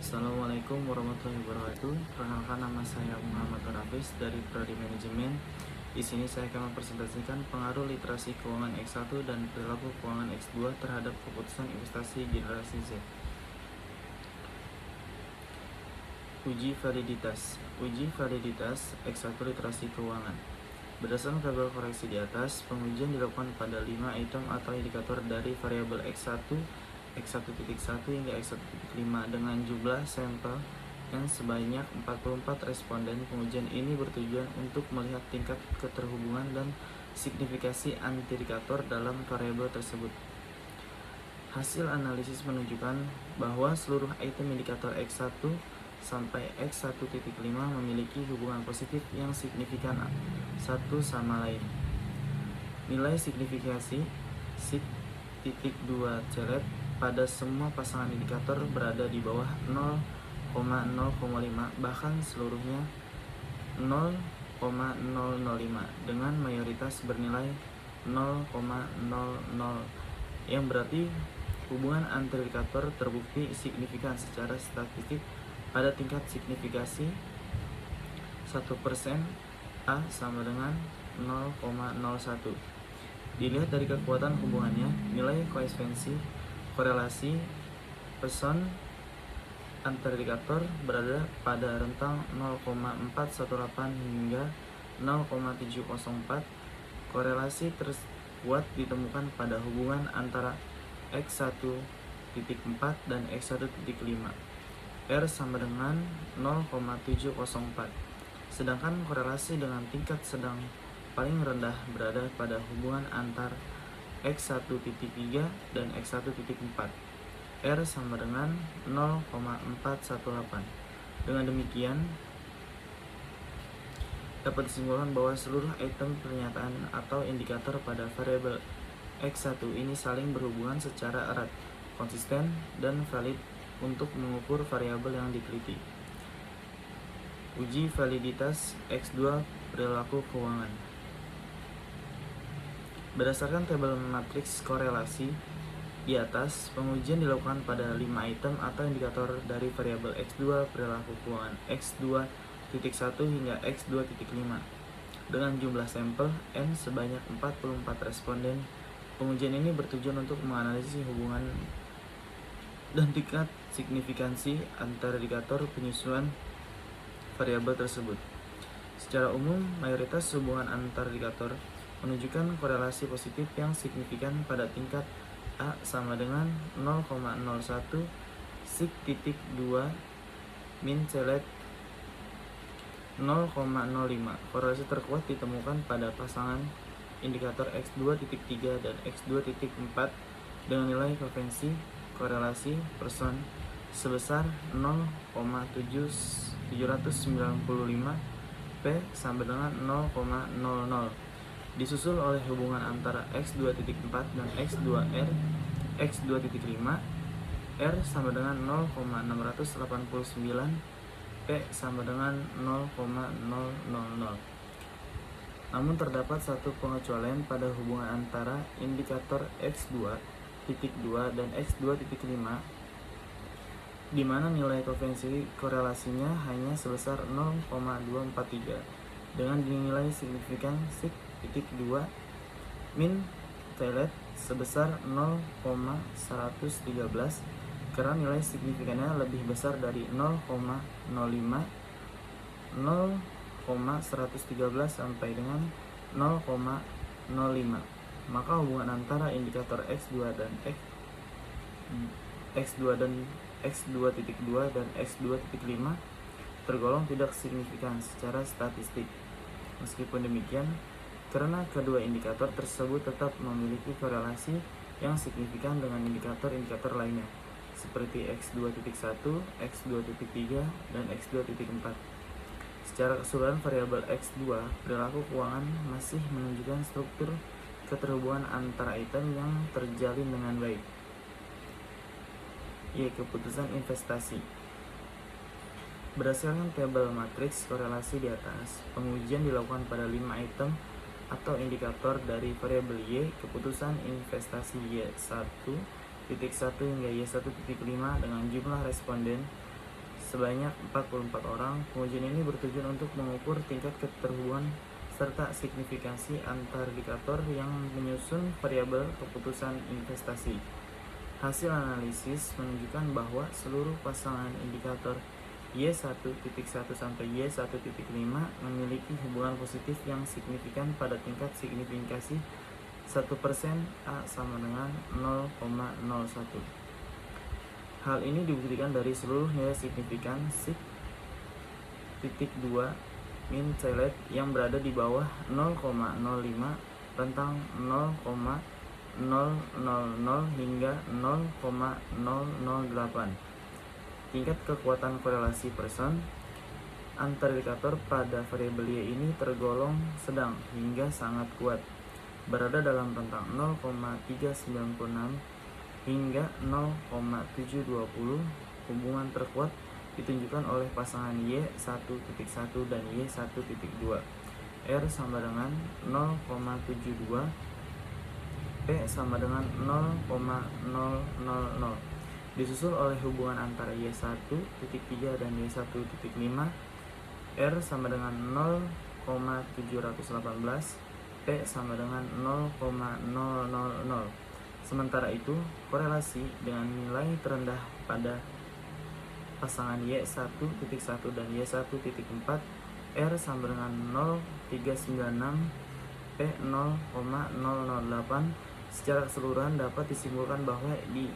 Assalamualaikum warahmatullahi wabarakatuh. Perkenalkan, nama saya Muhammad Hafiz dari Prodi Manajemen. Di sini saya akan mempresentasikan pengaruh literasi keuangan X1 dan perilaku keuangan X2 terhadap keputusan investasi generasi Z. Uji validitas. Uji validitas X1 literasi keuangan. Berdasarkan tabel koreksi di atas, pengujian dilakukan pada 5 item atau indikator dari variabel X1, X1.1 hingga X1.5 dengan jumlah sampel yang sebanyak 44 responden. Pengujian ini bertujuan untuk melihat tingkat keterhubungan dan signifikasi antindikator dalam variabel tersebut. Hasil analisis menunjukkan bahwa seluruh item indikator X1 sampai X1.5 memiliki hubungan positif yang signifikan satu sama lain. Nilai signifikasi SIG.2 celet pada semua pasangan indikator berada di bawah 0,005, bahkan seluruhnya 0,005 dengan mayoritas bernilai 0,00, yang berarti hubungan antar indikator terbukti signifikan secara statistik pada tingkat signifikasi 1%, A sama dengan 0,01. Dilihat dari kekuatan hubungannya, nilai koefisiensi korelasi person antar indikator berada pada rentang 0,418 hingga 0,704. Korelasi terkuat ditemukan pada hubungan antara X1.4 dan X1.5. R sama dengan 0,704. Sedangkan korelasi dengan tingkat sedang paling rendah berada pada hubungan antar X1.3 dan X1.4. R sama dengan 0,418. Dengan demikian, dapat disimpulkan bahwa seluruh item pernyataan atau indikator pada variabel X1 ini saling berhubungan secara erat, konsisten, dan valid untuk mengukur variabel yang diteliti. Uji validitas X2 perilaku keuangan. Berdasarkan tabel matriks korelasi di atas, pengujian dilakukan pada 5 item atau indikator dari variabel X2 perilaku keuangan X2.1 hingga X2.5 dengan jumlah sampel N sebanyak 44 responden. Pengujian ini bertujuan untuk menganalisis hubungan dan tingkat signifikansi antar indikator penyusunan variabel tersebut. Secara umum, mayoritas hubungan antar indikator menunjukkan korelasi positif yang signifikan pada tingkat A sama dengan 0,01 SIG.2 min celet 0,05. Korelasi terkuat ditemukan pada pasangan indikator X2.3 dan X2.4 dengan nilai koefisiensi korelasi person sebesar 0,795, P sama dengan 0,00, disusul oleh hubungan antara X2.4 dan X2R, X2.5, R sama dengan 0,689, P sama dengan 0,000. Namun terdapat satu pengecualian pada hubungan antara indikator X2.2 dan X2.5, di mana nilai koefisiensi korelasinya hanya sebesar 0,243 dengan dinilai signifikan SIG.2 min celet sebesar 0,113 karena nilai signifikannya lebih besar dari 0,05, 0,113 sampai dengan 0,05. Maka hubungan antara indikator X2 dan X2 dan X2.5 tergolong tidak signifikan secara statistik. Meskipun demikian, karena kedua indikator tersebut tetap memiliki korelasi yang signifikan dengan indikator-indikator lainnya, seperti X2.1, X2.3, dan X2.4. Secara keseluruhan, variabel X2 perilaku keuangan masih menunjukkan struktur keterhubungan antara item yang terjalin dengan baik. Keputusan investasi. Berdasarkan tabel matriks korelasi di atas, pengujian dilakukan pada 5 item atau indikator dari variabel Y. Keputusan investasi Y1.1 hingga Y1.5 dengan jumlah responden sebanyak 44 orang. Pengujian ini bertujuan untuk mengukur tingkat keterhubungan serta signifikansi antar indikator yang menyusun variabel keputusan investasi. Hasil analisis menunjukkan bahwa seluruh pasangan indikator Y1.1 sampai Y1.5 memiliki hubungan positif yang signifikan pada tingkat signifikasi 1% A sama dengan 0,01. Hal ini dibuktikan dari seluruh nilai signifikan sig.2 min Celet yang berada di bawah 0,05, rentang 0,000 hingga 0,008. Tingkat kekuatan korelasi person antar indikator pada variabel Y ini tergolong sedang hingga sangat kuat, berada dalam rentang 0,396 hingga 0,720. Hubungan terkuat ditunjukkan oleh pasangan Y1.1 dan Y1.2. R sama dengan 0,72, P sama dengan 0,000. Disusul oleh hubungan antara Y1.3 dan Y1.5. R sama dengan 0,718, P sama dengan 0,000. Sementara itu, korelasi dengan nilai terendah pada pasangan Y1.1 dan Y1.4, R sama dengan 0,396, P 0,008. Secara keseluruhan dapat disimpulkan bahwa di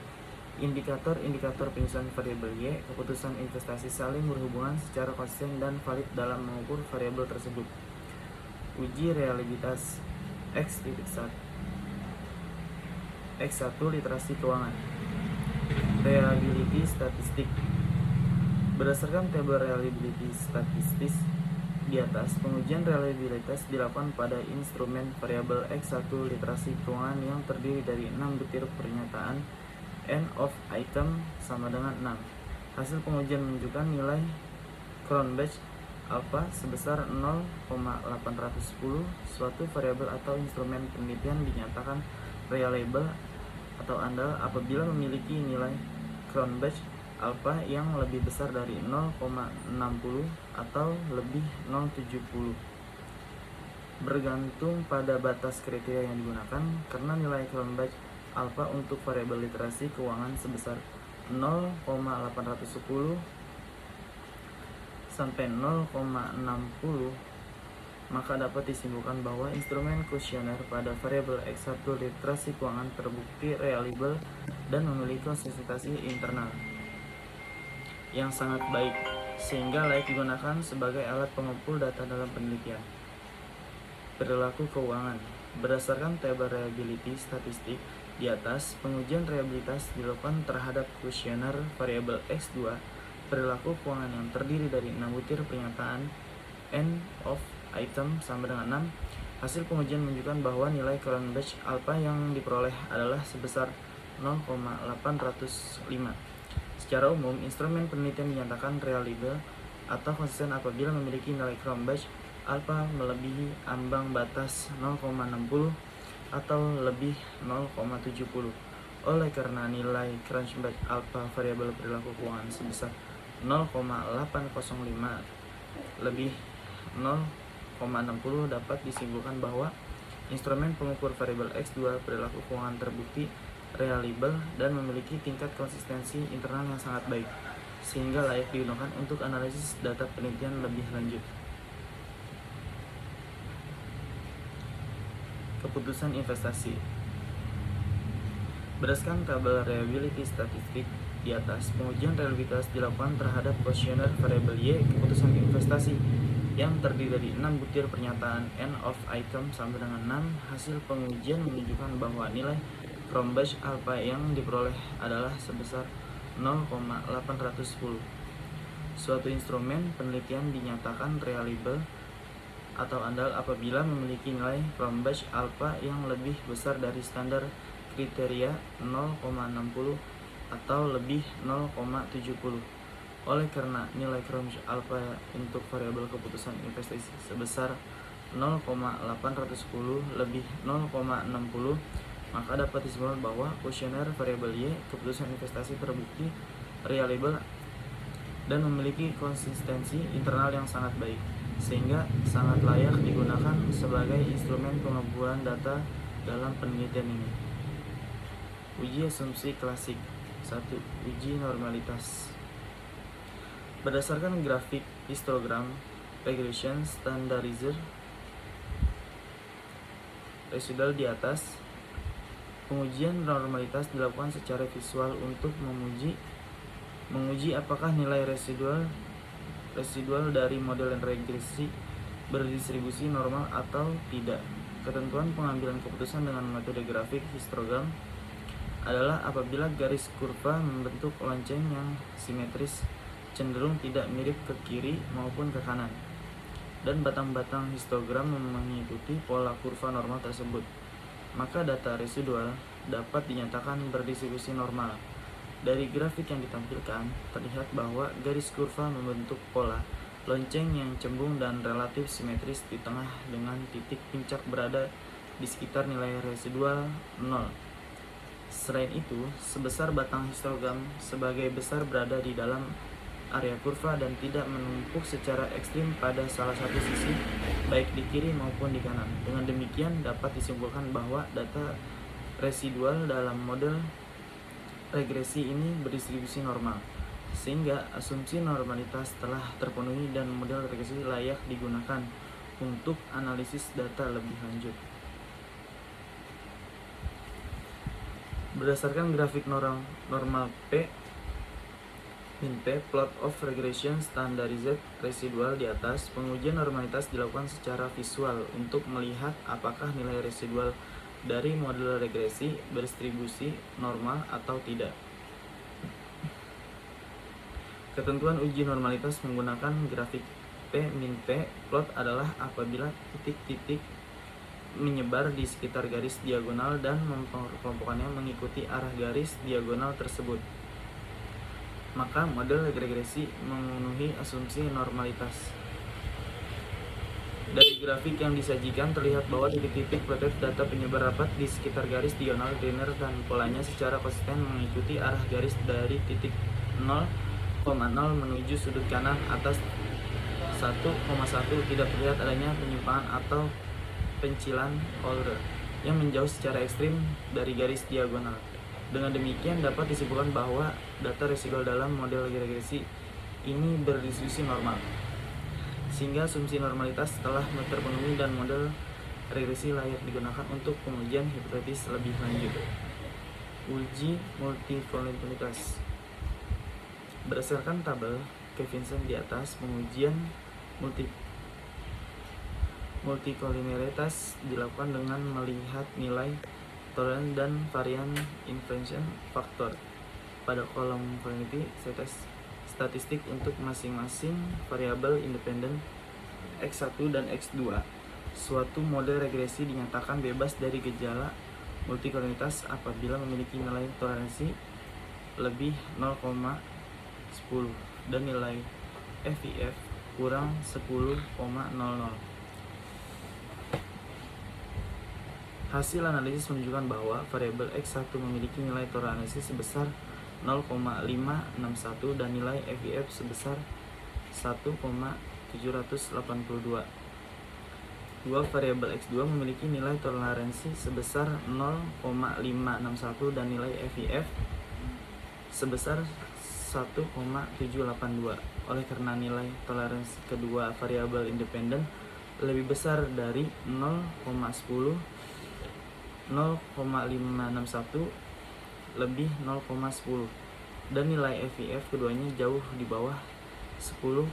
indikator-indikator penyusunan variabel Y, keputusan investasi saling berhubungan secara konsisten dan valid dalam mengukur variabel tersebut. Uji reliabilitas X1 literasi keuangan. Reliability statistik. Berdasarkan tabel reliability statistik di atas, pengujian reliabilitas dilakukan pada instrumen variabel X1 literasi keuangan yang terdiri dari 6 butir pernyataan N of item sama dengan 6. Hasil pengujian menunjukkan nilai Cronbach alpha sebesar 0,810. Suatu variabel atau instrumen penelitian dinyatakan reliable atau andal apabila memiliki nilai Cronbach alpha yang lebih besar dari 0,60 atau lebih 0,70. Bergantung pada batas kriteria yang digunakan, karena nilai Cronbach alpha untuk variabel literasi keuangan sebesar 0,810 sampai 0,60, maka dapat disimpulkan bahwa instrumen kuesioner pada variabel X1 literasi keuangan terbukti reliable dan memiliki konsistensi internal yang sangat baik, sehingga layak digunakan sebagai alat pengumpul data dalam penelitian. Perilaku keuangan. Berdasarkan tabel reliability statistik di atas, pengujian reliabilitas dilakukan terhadap kuesioner variabel X2 perilaku keuangan yang terdiri dari 6 butir pernyataan N of item sama dengan 6. Hasil pengujian menunjukkan bahwa nilai Cronbach alpha yang diperoleh adalah sebesar 0,805. Secara umum, instrumen penelitian dinyatakan reliable atau konsisten apabila memiliki nilai Cronbach alpha melebihi ambang batas 0,60 atau lebih 0,70. Oleh karena nilai Cronbach alpha variabel perilaku keuangan sebesar 0,805 lebih 0,60, dapat disimpulkan bahwa instrumen pengukur variabel X2 perilaku keuangan terbukti reliable dan memiliki tingkat konsistensi internal yang sangat baik, sehingga layak digunakan untuk analisis data penelitian lebih lanjut. Keputusan investasi. Berdasarkan tabel reliability statistik di atas, pengujian reliabilitas dilakukan terhadap kuesioner variabel Y keputusan investasi yang terdiri dari 6 butir pernyataan N of item sama dengan 6. Hasil pengujian menunjukkan bahwa nilai Cronbach alpha yang diperoleh adalah sebesar 0,810. Suatu instrumen penelitian dinyatakan reliable atau andal apabila memiliki nilai Cronbach alpha yang lebih besar dari standar kriteria 0,60 atau lebih 0,70. Oleh karena nilai Cronbach alpha untuk variabel keputusan investasi sebesar 0,810 lebih 0,60, maka dapat disimpulkan bahwa kuesioner variabel Y keputusan investasi terbukti reliable dan memiliki konsistensi internal yang sangat baik, sehingga sangat layak digunakan sebagai instrumen pengumpulan data dalam penelitian ini. Uji asumsi klasik. 1. Uji normalitas. Berdasarkan grafik histogram regression standardizer residual di atas, pengujian normalitas dilakukan secara visual untuk menguji apakah nilai residual dari model regresi berdistribusi normal atau tidak. Ketentuan pengambilan keputusan dengan metode grafik histogram adalah apabila garis kurva membentuk lonceng yang simetris, cenderung tidak mirip ke kiri maupun ke kanan, dan batang-batang histogram mengikuti pola kurva normal tersebut, maka data residual dapat dinyatakan berdistribusi normal. Dari grafik yang ditampilkan, terlihat bahwa garis kurva membentuk pola lonceng yang cembung dan relatif simetris di tengah, dengan titik puncak berada di sekitar nilai residual 0. Selain itu, sebesar batang histogram sebagai besar berada di dalam area kurva dan tidak menumpuk secara ekstrim pada salah satu sisi, baik di kiri maupun di kanan. Dengan demikian, dapat disimpulkan bahwa data residual dalam model regresi ini berdistribusi normal, sehingga asumsi normalitas telah terpenuhi dan model regresi layak digunakan untuk analisis data lebih lanjut. Berdasarkan grafik normal P min P plot of regression standardized residual di atas, pengujian normalitas dilakukan secara visual untuk melihat apakah nilai residual dari model regresi berdistribusi normal atau tidak. Ketentuan uji normalitas menggunakan grafik P min P plot adalah apabila titik-titik menyebar di sekitar garis diagonal dan kelompoknya mengikuti arah garis diagonal tersebut, maka model regresi memenuhi asumsi normalitas. Dari grafik yang disajikan terlihat bahwa titik-titik protek data penyebar rapat di sekitar garis diagonal linear dan polanya secara konsisten mengikuti arah garis dari titik 0,0 menuju sudut kanan atas 1,1. Tidak terlihat adanya penyimpangan atau pencilan Euler yang menjauh secara ekstrim dari garis diagonal. Dengan demikian, dapat disimpulkan bahwa data residual dalam model regresi ini berdistribusi normal, sehingga asumsi normalitas telah terpenuhi dan model regresi layak digunakan untuk pengujian hipotesis lebih lanjut. Uji multikolinialitas. Berdasarkan tabel Kevinson di atas, pengujian multikolinialitas dilakukan dengan melihat nilai toleransi dan varian inference faktor pada kolom probability statistik untuk masing-masing variabel independen X1 dan X2. Suatu model regresi dinyatakan bebas dari gejala multikolinialitas apabila memiliki nilai toleransi lebih 0,10 dan nilai FIF kurang 10,00. Hasil analisis menunjukkan bahwa variabel X1 memiliki nilai toleransi sebesar 0,561 dan nilai FIF sebesar 1,782. Dua variabel X2 memiliki nilai toleransi sebesar 0,561 dan nilai FIF sebesar 1,782. Oleh karena nilai toleransi kedua variabel independen lebih besar dari 0,10, 0,561 lebih 0,10 dan nilai FIF keduanya jauh di bawah 10,00.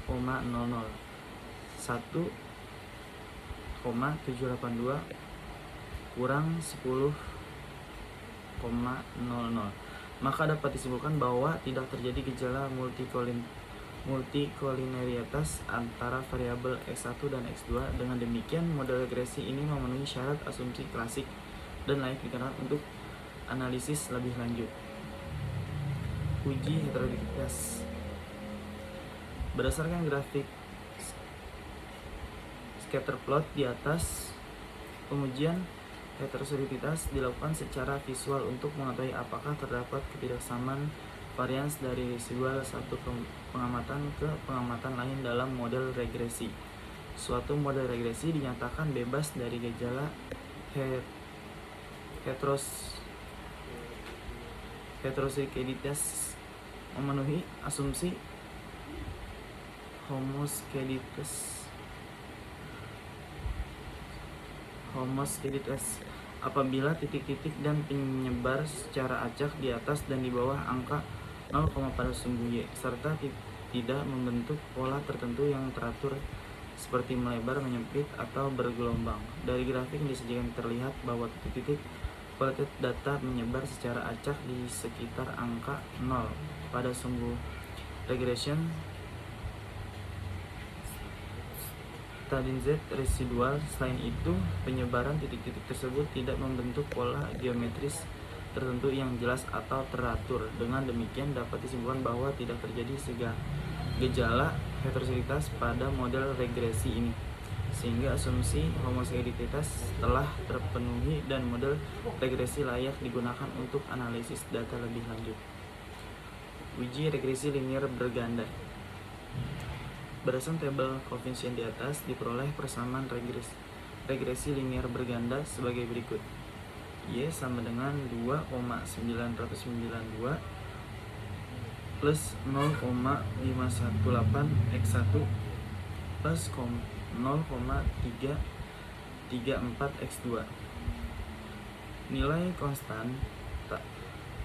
1,782 kurang 10,00, maka dapat disimpulkan bahwa tidak terjadi gejala multikolinialitas antara variabel X1 dan X2. Dengan demikian, model regresi ini memenuhi syarat asumsi klasik dan layak digunakan untuk analisis lebih lanjut. Uji heteroditas. Berdasarkan grafik scatter plot di atas, pengujian heteroditas dilakukan secara visual untuk mengetahui apakah terdapat ketidaksamaan varians dari residual satu pengamatan ke pengamatan lain dalam model regresi. Suatu model regresi dinyatakan bebas dari gejala heteroskedeitas, memenuhi asumsi homoskedeitas apabila titik-titik dan penyebar secara acak di atas dan di bawah angka 0, pada sumbu Y, serta tidak membentuk pola tertentu yang teratur seperti melebar, menyempit, atau bergelombang. Dari grafik yang disajikan terlihat bahwa titik-titik kualitas data menyebar secara acak di sekitar angka 0 pada sumbu regression tangent residual. Selain itu, penyebaran titik-titik tersebut tidak membentuk pola geometris tertentu yang jelas atau teratur. Dengan demikian dapat disimpulkan bahwa tidak terjadi gejala heteroskedeitas pada model regresi ini, sehingga asumsi homoskedeitas telah terpenuhi dan model regresi layak digunakan untuk analisis data lebih lanjut. Uji regresi linear berganda. Berdasarkan tabel koefisien di atas, diperoleh persamaan regresi linear berganda sebagai berikut. Y sama dengan 2,992 plus 0,518 X1 plus 0,334 X2. Nilai konstan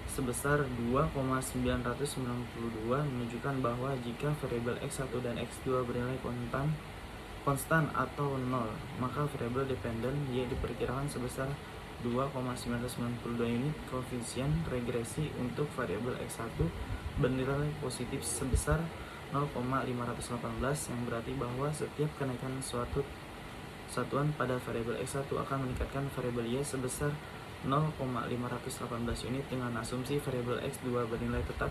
sebesar 2,992 menunjukkan bahwa jika variabel X1 dan X2 bernilai konstan atau 0, maka variabel dependen Y diperkirakan sebesar 2,992 unit. Koefisien regresi untuk variabel X1 bernilai positif sebesar 0,518, yang berarti bahwa setiap kenaikan suatu satuan pada variabel X1 akan meningkatkan variabel Y sebesar 0,518 unit dengan asumsi variabel X2 bernilai tetap.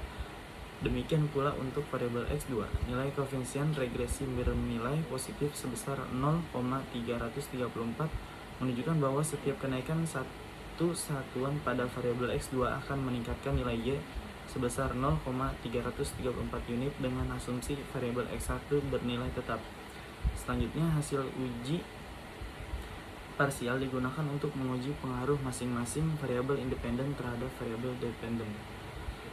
Demikian pula untuk variabel X2, nilai koefisien regresi bernilai positif sebesar 0,334 menunjukkan bahwa setiap kenaikan satu satuan pada variabel X2 akan meningkatkan nilai Y sebesar 0,334 unit dengan asumsi variabel X1 bernilai tetap. Selanjutnya, hasil uji parsial digunakan untuk menguji pengaruh masing-masing variabel independen terhadap variabel dependen.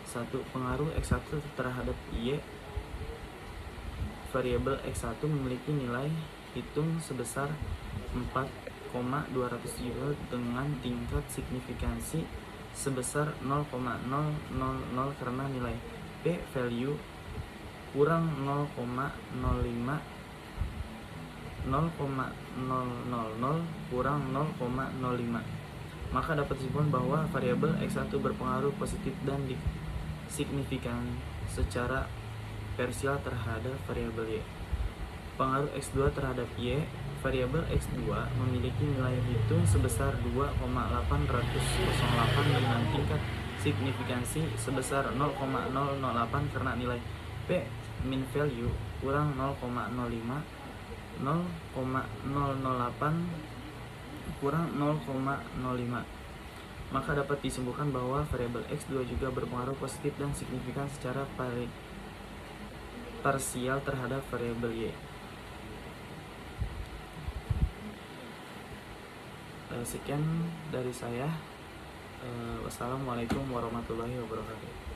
1. Pengaruh X1 terhadap Y. Variabel X1 memiliki nilai hitung sebesar 4,270 dengan tingkat signifikansi sebesar 0,000 karena nilai P value kurang 0,000 kurang 0,05, maka dapat disimpulkan bahwa variabel X1 berpengaruh positif dan signifikan secara parsial terhadap variabel Y. Pengaruh X2 terhadap Y. Variabel X2 memiliki nilai hitung sebesar 2,808 dengan tingkat signifikansi sebesar 0,008 karena nilai P mean value kurang 0,008 kurang 0,05, maka dapat disimpulkan bahwa variabel X2 juga berpengaruh positif dan signifikan secara parsial terhadap variabel Y. Sekian dari saya. Wassalamualaikum warahmatullahi wabarakatuh.